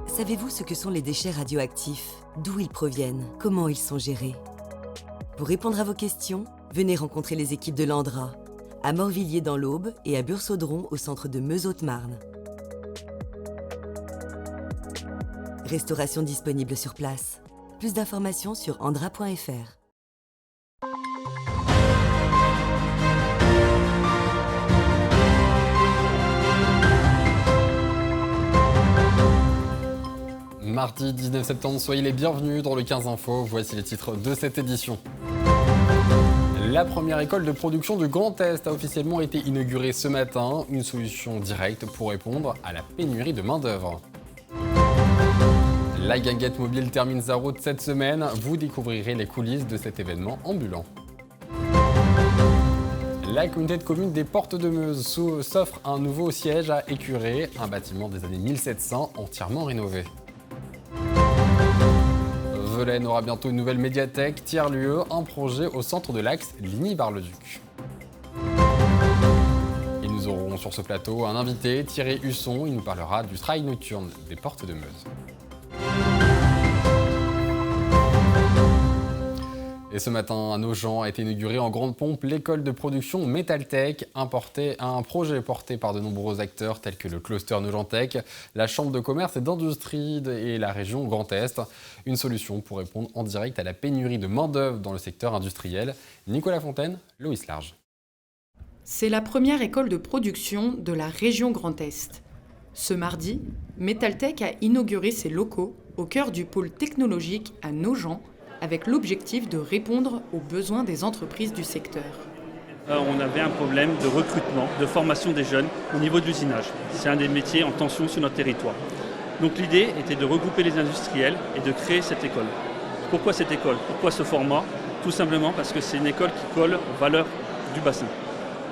Savez-vous ce que sont les déchets radioactifs? D'où ils proviennent? Comment ils sont gérés? Pour répondre à vos questions, venez rencontrer les équipes de l'Andra, à Morvilliers dans l'Aube et à Bursaudron au centre de Meuse-Haute-Marne. Restauration disponible sur place. Plus d'informations sur andra.fr. Mardi 19 septembre, soyez les bienvenus dans le 15 Info. Voici les titres de cette édition. La première école de production du Grand Est a officiellement été inaugurée ce matin. Une solution directe pour répondre à la pénurie de main-d'œuvre. La guinguette mobile termine sa route cette semaine. Vous découvrirez les coulisses de cet événement ambulant. La communauté de communes des Portes de Meuse s'offre un nouveau siège à Écuré, un bâtiment des années 1700 entièrement rénové. Velaine aura bientôt une nouvelle médiathèque, tiers-lieu, un projet au centre de l'axe Ligny-Bar-le-Duc. Et nous aurons sur ce plateau un invité, Thierry Husson, il nous parlera du trail nocturne des Portes de Meuse. Et ce matin, à Nogent a été inaugurée en grande pompe l'école de production Metaltech, un projet porté par de nombreux acteurs tels que le cluster Nogentech, la chambre de commerce et d'industrie et la région Grand Est. Une solution pour répondre en direct à la pénurie de main-d'œuvre dans le secteur industriel. Nicolas Fontaine, Loïs Large. C'est la première école de production de la région Grand Est. Ce mardi, Metaltech a inauguré ses locaux au cœur du pôle technologique à Nogent, avec l'objectif de répondre aux besoins des entreprises du secteur. On avait un problème de recrutement, de formation des jeunes au niveau de l'usinage. C'est un des métiers en tension sur notre territoire. Donc l'idée était de regrouper les industriels et de créer cette école. Pourquoi cette école? Pourquoi ce format? Tout simplement parce que c'est une école qui colle aux valeurs du bassin.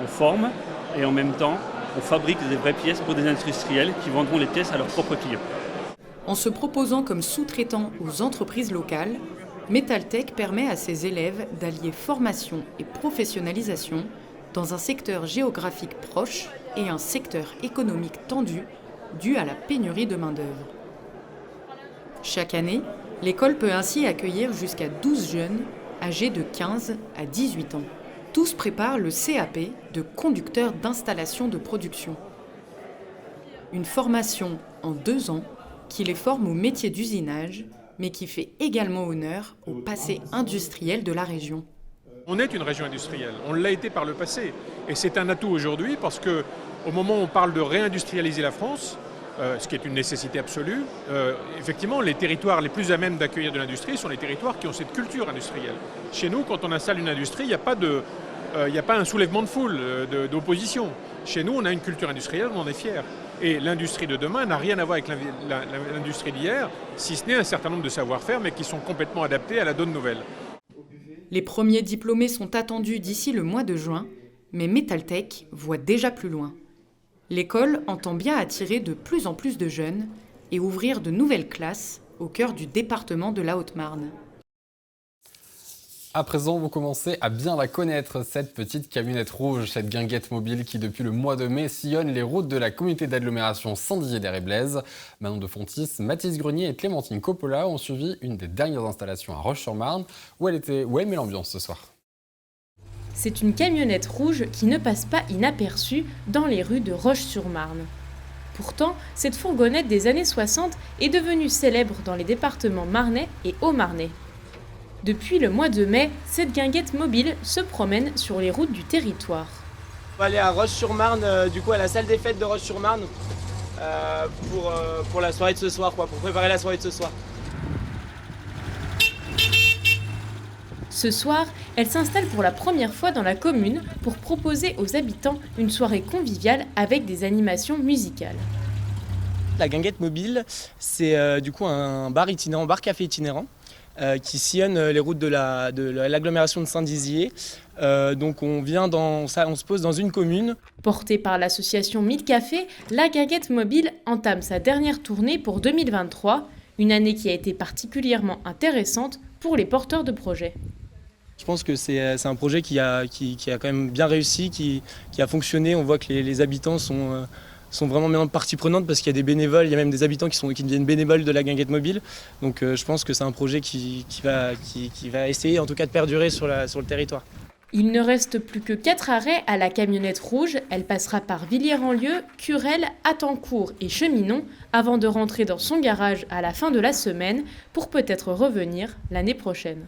On forme et en même temps, on fabrique des vraies pièces pour des industriels qui vendront les pièces à leurs propres clients. En se proposant comme sous-traitant aux entreprises locales, Metaltech permet à ses élèves d'allier formation et professionnalisation dans un secteur géographique proche et un secteur économique tendu dû à la pénurie de main-d'œuvre. Chaque année, l'école peut ainsi accueillir jusqu'à 12 jeunes âgés de 15 à 18 ans. Tous préparent le CAP de conducteur d'installation de production. Une formation en 2 ans qui les forme au métier d'usinage, mais qui fait également honneur au passé industriel de la région. On est une région industrielle, on l'a été par le passé. Et c'est un atout aujourd'hui parce qu'au moment où on parle de réindustrialiser la France, ce qui est une nécessité absolue, effectivement, les territoires les plus à même d'accueillir de l'industrie sont les territoires qui ont cette culture industrielle. Chez nous, quand on installe une industrie, il n'y a pas un soulèvement de foule, d'opposition. Chez nous, on a une culture industrielle, on en est fiers. Et l'industrie de demain n'a rien à voir avec l'industrie d'hier, si ce n'est un certain nombre de savoir-faire, mais qui sont complètement adaptés à la donne nouvelle. Les premiers diplômés sont attendus d'ici le mois de juin, mais Metaltech voit déjà plus loin. L'école entend bien attirer de plus en plus de jeunes et ouvrir de nouvelles classes au cœur du département de la Haute-Marne. À présent, vous commencez à bien la connaître, cette petite camionnette rouge, cette guinguette mobile qui, depuis le mois de mai, sillonne les routes de la communauté d'agglomération Saint-Dizier-des-Ré-Blaise. Manon de Fontis, Mathis Grenier et Clémentine Coppola ont suivi une des dernières installations à Roche-sur-Marne, où elle met l'ambiance ce soir. C'est une camionnette rouge qui ne passe pas inaperçue dans les rues de Roche-sur-Marne. Pourtant, cette fourgonnette des années 60 est devenue célèbre dans les départements marnais et haut-marnais. Depuis le mois de mai, cette guinguette mobile se promène sur les routes du territoire. On va aller à Roche-sur-Marne, du coup à la salle des fêtes de Roche-sur-Marne, pour la soirée de ce soir, pour préparer la soirée de ce soir. Ce soir, elle s'installe pour la première fois dans la commune pour proposer aux habitants une soirée conviviale avec des animations musicales. La guinguette mobile, c'est du coup un bar-café itinérant. Qui sillonne les routes de l'agglomération de Saint-Dizier. Donc on se pose dans une commune. Portée par l'association 1000 Cafés, la guinguette mobile entame sa dernière tournée pour 2023, une année qui a été particulièrement intéressante pour les porteurs de projets. Je pense que c'est un projet qui a quand même bien réussi, qui a fonctionné. On voit que les habitants sont sont vraiment maintenant partie prenante parce qu'il y a des bénévoles, il y a même des habitants qui deviennent bénévoles de la guinguette mobile. Donc je pense que c'est un projet qui va essayer en tout cas de perdurer sur le territoire. Il ne reste plus que 4 arrêts à la camionnette rouge. Elle passera par Villiers-en-Lieu, Curel, Attencourt et Cheminon avant de rentrer dans son garage à la fin de la semaine pour peut-être revenir l'année prochaine.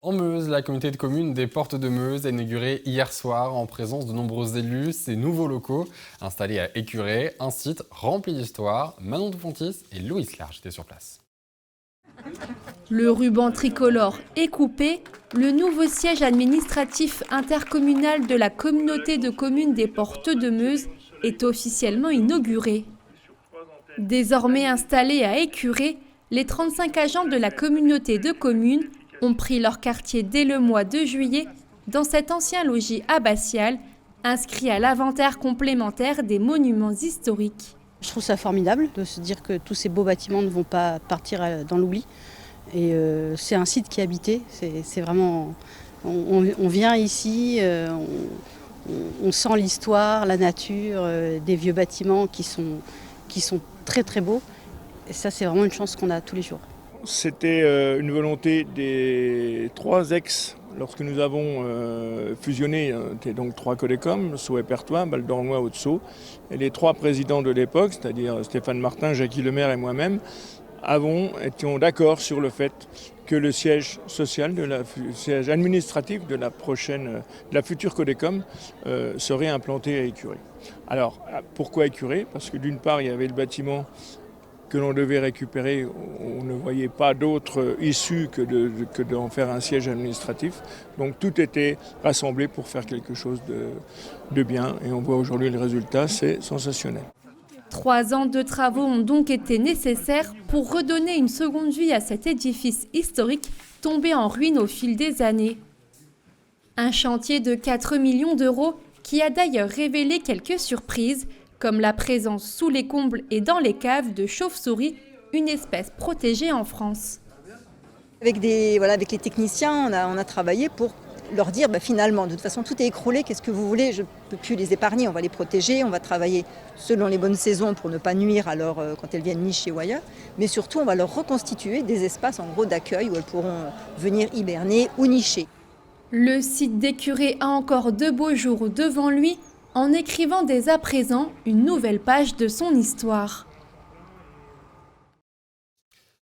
En Meuse, la communauté de communes des Portes de Meuse a inauguré hier soir en présence de nombreux élus ses nouveaux locaux installés à Écuré, un site rempli d'histoire. Manon Dupontis et Loïs Large étaient sur place. Le ruban tricolore est coupé, le nouveau siège administratif intercommunal de la communauté de communes des Portes de Meuse est officiellement inauguré. Désormais installés à Écuré, les 35 agents de la communauté de communes ont pris leur quartier dès le mois de juillet dans cet ancien logis abbatial inscrit à l'inventaire complémentaire des monuments historiques. Je trouve ça formidable de se dire que tous ces beaux bâtiments ne vont pas partir dans l'oubli. Et c'est un site qui est habité, c'est vraiment... On vient ici, on sent l'histoire, la nature, des vieux bâtiments qui sont très très beaux. Et ça, c'est vraiment une chance qu'on a tous les jours. C'était une volonté des 3 ex, lorsque nous avons fusionné, c'était donc 3 Codecom, Sceaux-et-Pertois, Val-d'Ornois, Haute-Sault, et les 3 présidents de l'époque, c'est-à-dire Stéphane Martin, Jackie Lemaire et moi-même, étions d'accord sur le fait que le siège social, siège administratif de la future Codecom serait implanté à Écuré. Alors, pourquoi Écuré ? Parce que d'une part, il y avait le bâtiment que l'on devait récupérer, on ne voyait pas d'autre issue que d'en faire un siège administratif. Donc tout était rassemblé pour faire quelque chose de bien. Et on voit aujourd'hui le résultat, c'est sensationnel. 3 ans de travaux ont donc été nécessaires pour redonner une seconde vie à cet édifice historique tombé en ruine au fil des années. Un chantier de 4 millions d'euros qui a d'ailleurs révélé quelques surprises, comme la présence sous les combles et dans les caves de chauves-souris, une espèce protégée en France. Avec les techniciens, on a travaillé pour leur dire finalement, de toute façon tout est écroulé, qu'est-ce que vous voulez, je ne peux plus les épargner, on va les protéger, on va travailler selon les bonnes saisons pour ne pas nuire quand elles viennent nicher ou ailleurs, mais surtout on va leur reconstituer des espaces en gros d'accueil où elles pourront venir hiberner ou nicher. Le site d'Écuré a encore de beaux jours devant lui, en écrivant dès à présent une nouvelle page de son histoire.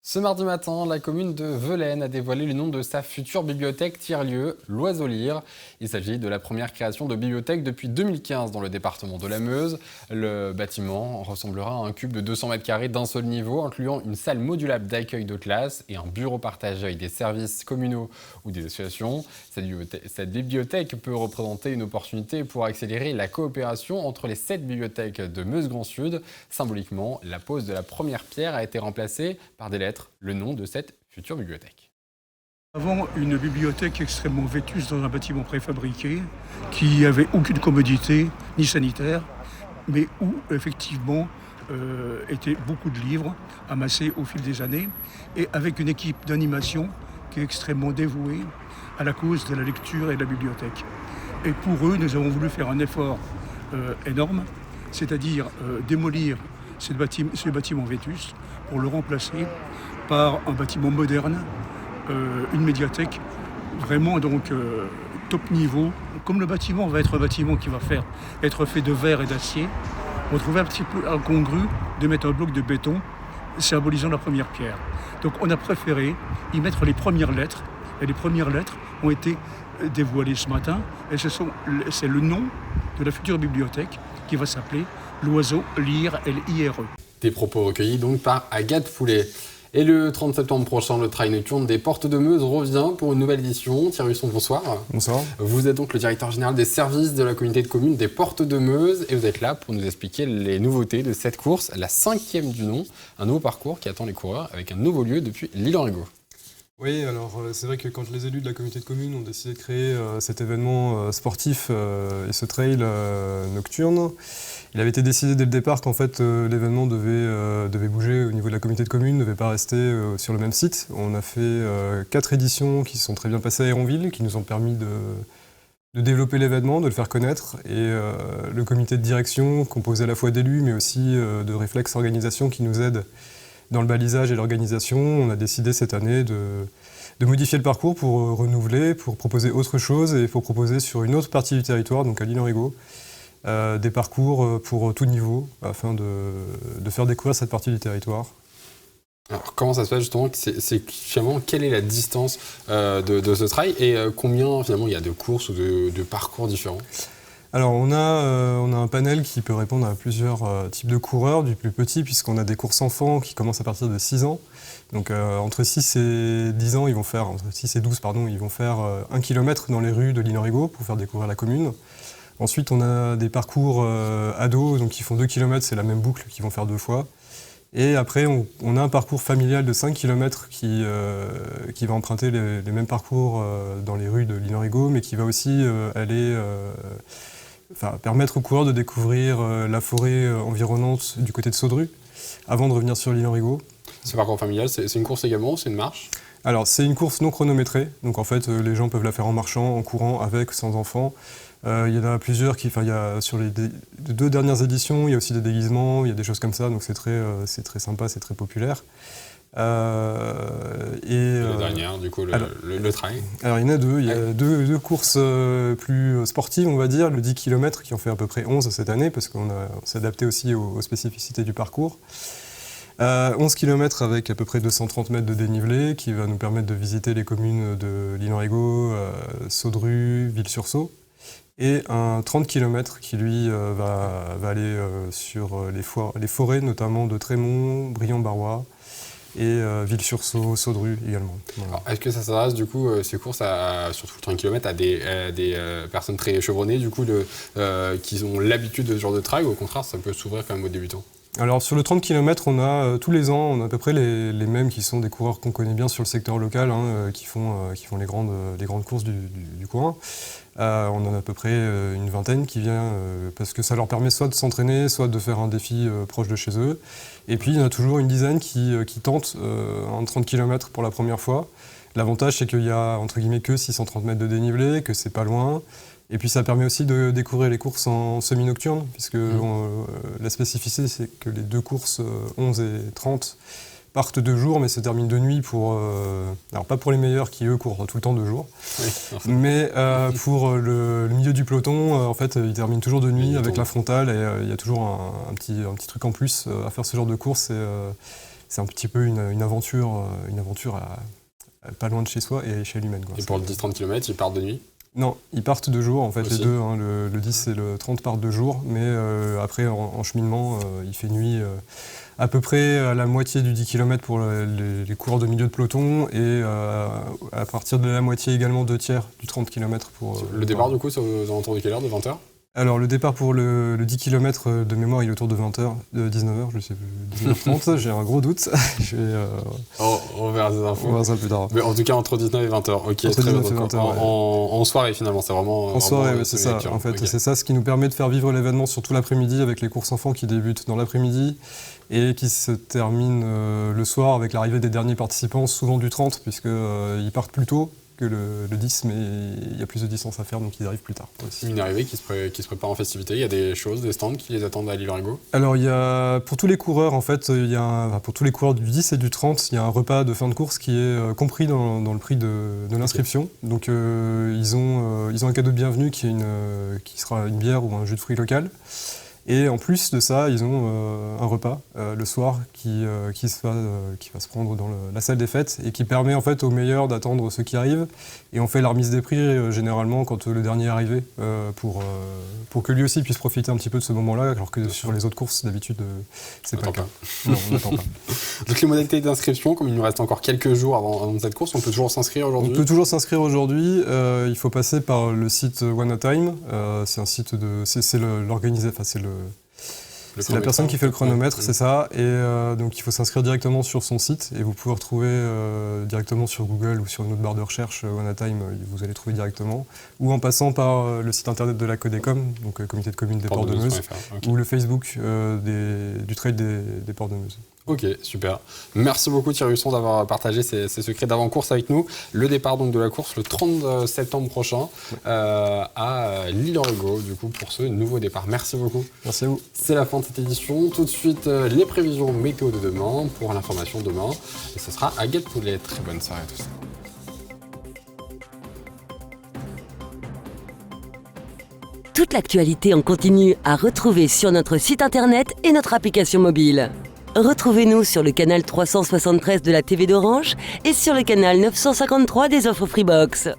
Ce mardi matin, la commune de Velaines a dévoilé le nom de sa future bibliothèque tiers-lieu, l'Oiseau Lyre. Il s'agit de la première création de bibliothèque depuis 2015 dans le département de la Meuse. Le bâtiment ressemblera à un cube de 200 m² d'un seul niveau, incluant une salle modulable d'accueil de classe et un bureau partagé avec des services communaux ou des associations. Cette bibliothèque peut représenter une opportunité pour accélérer la coopération entre les 7 bibliothèques de Meuse-Grand Sud. Symboliquement, la pose de la première pierre a été remplacée par des lettres, le nom de cette future bibliothèque. Avant, une bibliothèque extrêmement vétuste dans un bâtiment préfabriqué qui n'avait aucune commodité ni sanitaire, mais où effectivement étaient beaucoup de livres amassés au fil des années et avec une équipe d'animation qui est extrêmement dévouée à la cause de la lecture et de la bibliothèque. Et pour eux, nous avons voulu faire un effort énorme, c'est-à-dire démolir ce bâtiment vétuste pour le remplacer par un bâtiment moderne, une médiathèque vraiment donc top niveau. Comme le bâtiment va être un bâtiment qui va être fait de verre et d'acier, on trouvait un petit peu incongru de mettre un bloc de béton symbolisant la première pierre. Donc on a préféré y mettre les premières lettres, et les premières lettres ont été dévoilées ce matin, et c'est le nom de la future bibliothèque qui va s'appeler l'Oiseau Lyre, L-I-R-E. Des propos recueillis donc par Agathe Poulet. Et le 30 septembre prochain, le Trail nocturne des Portes de Meuse revient pour une nouvelle édition. Thierry Husson, bonsoir. Bonsoir. Vous êtes donc le directeur général des services de la communauté de communes des Portes de Meuse et vous êtes là pour nous expliquer les nouveautés de cette course, la 5e du nom, un nouveau parcours qui attend les coureurs avec un nouveau lieu depuis Lille-en-Rigaud. Oui, alors c'est vrai que quand les élus de la communauté de communes ont décidé de créer cet événement sportif et ce trail nocturne, il avait été décidé dès le départ qu'en fait l'événement devait bouger au niveau de la communauté de communes, ne devait pas rester sur le même site. On a fait 4 éditions qui sont très bien passées à Héronville, qui nous ont permis de développer l'événement, de le faire connaître. Et le comité de direction, composé à la fois d'élus, mais aussi de Réflexe Organisation qui nous aident dans le balisage et l'organisation, on a décidé cette année de modifier le parcours pour renouveler, pour proposer autre chose et pour proposer sur une autre partie du territoire, donc à l'île-Henrigot, des parcours pour tout niveau, afin de faire découvrir cette partie du territoire. Alors, comment ça se passe justement? C'est finalement, quelle est la distance de ce trail et combien finalement il y a de courses ou de parcours différents? Alors on a un panel qui peut répondre à plusieurs types de coureurs, du plus petit, puisqu'on a des courses enfants qui commencent à partir de 6 ans. Donc entre 6 et 10 ans, entre 6 et 12, ils vont faire 1 km dans les rues de l'île-Henrigot pour faire découvrir la commune. Ensuite, on a des parcours ados, donc qui font 2 km, c'est la même boucle qu'ils vont faire 2 fois. Et après, on a un parcours familial de 5 km qui va emprunter les mêmes parcours dans les rues de l'île-Henrigot, mais qui va aussi permettre aux coureurs de découvrir la forêt environnante du côté de Saudru, avant de revenir sur l'île-Henrigot. Ce parcours familial, c'est une course également, c'est une marche? Alors, c'est une course non chronométrée, donc en fait, les gens peuvent la faire en marchant, en courant, avec, sans enfants. Il y en a plusieurs sur les 2 dernières éditions, il y a aussi des déguisements, il y a des choses comme ça, donc c'est très sympa, c'est très populaire. Et la dernière, du coup, le trail? Alors il y en a 2, il y a deux courses plus sportives, on va dire, le 10 km qui en fait à peu près 11 cette année, parce qu'on s'est adapté aussi aux spécificités du parcours. 11 km avec à peu près 230 mètres de dénivelé, qui va nous permettre de visiter les communes de l'île-Henrigot, Saudru, Ville-sur-Sault. Et un 30 km qui, lui, va aller sur les forêts, notamment de Trémont, Briand-Barrois et Ville-sur-Sault, Saudru également. Voilà. Est-ce que ça s'adresse, du coup, ces courses, surtout le 30 km, à des personnes très chevronnées, du coup, qui ont l'habitude de ce genre de trail, ou au contraire, ça peut s'ouvrir quand même aux débutants? Alors sur le 30 km, on a tous les ans, on a à peu près les mêmes qui sont des coureurs qu'on connaît bien sur le secteur local, qui font les grandes courses du coin. On en a à peu près une vingtaine qui vient parce que ça leur permet soit de s'entraîner, soit de faire un défi proche de chez eux. Et puis il y en a toujours une dizaine qui tentent un 30 km pour la première fois. L'avantage, c'est qu'il y a entre guillemets que 630 mètres de dénivelé, que c'est pas loin. Et puis ça permet aussi de découvrir les courses en semi-nocturne, puisque la spécificité, c'est que les 2 courses 11 et 30 partent de jour, mais se terminent de nuit alors pas pour les meilleurs qui, eux, courent tout le temps de jour, mais pour le milieu du peloton, en fait, ils terminent toujours de nuit avec la frontale, et il y a toujours un petit truc en plus à faire ce genre de course. C'est un petit peu une aventure pas loin de chez soi et chez lui-même. Et pour le 10-30 km, ils partent de nuit? Non, ils partent de jour, en fait, aussi. les deux, le 10 et le 30 partent de jour, mais après, en cheminement, il fait nuit à peu près à la moitié du 10 km pour les coureurs de milieu de peloton, et à partir de la moitié également 2 tiers du 30 km pour... Le départ, du coup, c'est aux alentours de quelle heure? De 20h? Alors, le départ pour le 10 km de mémoire, il est autour de 20h, de 19h, je sais plus, 19h30, j'ai un gros doute. On verra ces infos. On verra ça plus tard. Mais en tout cas, entre 19 et 20h. Ok, entre très bien. 19 et 20h, en soirée, finalement, c'est vraiment... En soirée, oui, c'est ça. En fait, okay. C'est ça ce qui nous permet de faire vivre l'événement sur tout l'après-midi, avec les courses enfants qui débutent dans l'après-midi et qui se terminent le soir avec l'arrivée des derniers participants, souvent du 30, puisqu'ils partent plus tôt que le 10, mais il y a plus de distance à faire, donc ils arrivent plus tard. Aussi. Une arrivée qui se prépare en festivité, il y a des choses, des stands qui les attendent à l'île-Henrigot? Alors, il y a, pour tous les coureurs, en fait, pour tous les coureurs du 10 et du 30, il y a un repas de fin de course qui est compris dans le prix de l'inscription. Okay. Donc, ils ont un cadeau de bienvenue qui sera une bière ou un jus de fruits local. Et en plus de ça, ils ont un repas le soir qui va se prendre dans la salle des fêtes et qui permet en fait aux meilleurs d'attendre ceux qui arrivent. Et on fait la remise des prix généralement quand le dernier est arrivé pour que lui aussi puisse profiter un petit peu de ce moment-là, alors que sur les autres courses, d'habitude, c'est pas le cas. Non, on n'attend pas. Donc les modalités d'inscription, comme il nous reste encore quelques jours avant cette course, on peut toujours s'inscrire aujourd'hui? On peut toujours s'inscrire aujourd'hui. Il faut passer par le site One a Time. C'est un site c'est la personne qui fait le chronomètre, c'est ça. Et donc il faut s'inscrire directement sur son site et vous pouvez retrouver directement sur Google ou sur une autre barre de recherche One a Time, vous allez trouver directement. Ou en passant par le site internet de la Codecom, donc Comité de communes des Ports de Meuse, okay. Ou le Facebook du Trail des Ports de Meuse. Ok, super. Merci beaucoup Thierry Husson d'avoir partagé ces secrets d'avant-course avec nous. Le départ donc de la course le 30 septembre prochain à Lille-en-Rigaud, du coup, pour ce nouveau départ. Merci beaucoup. Merci à vous. C'est la fin de cette édition. Tout de suite, les prévisions météo de demain pour l'information demain. Et ce sera Agathe Poulet. Très bonne soirée à tous. Toute l'actualité en continu à retrouver sur notre site internet et notre application mobile. Retrouvez-nous sur le canal 373 de la TV d'Orange et sur le canal 953 des offres Freebox.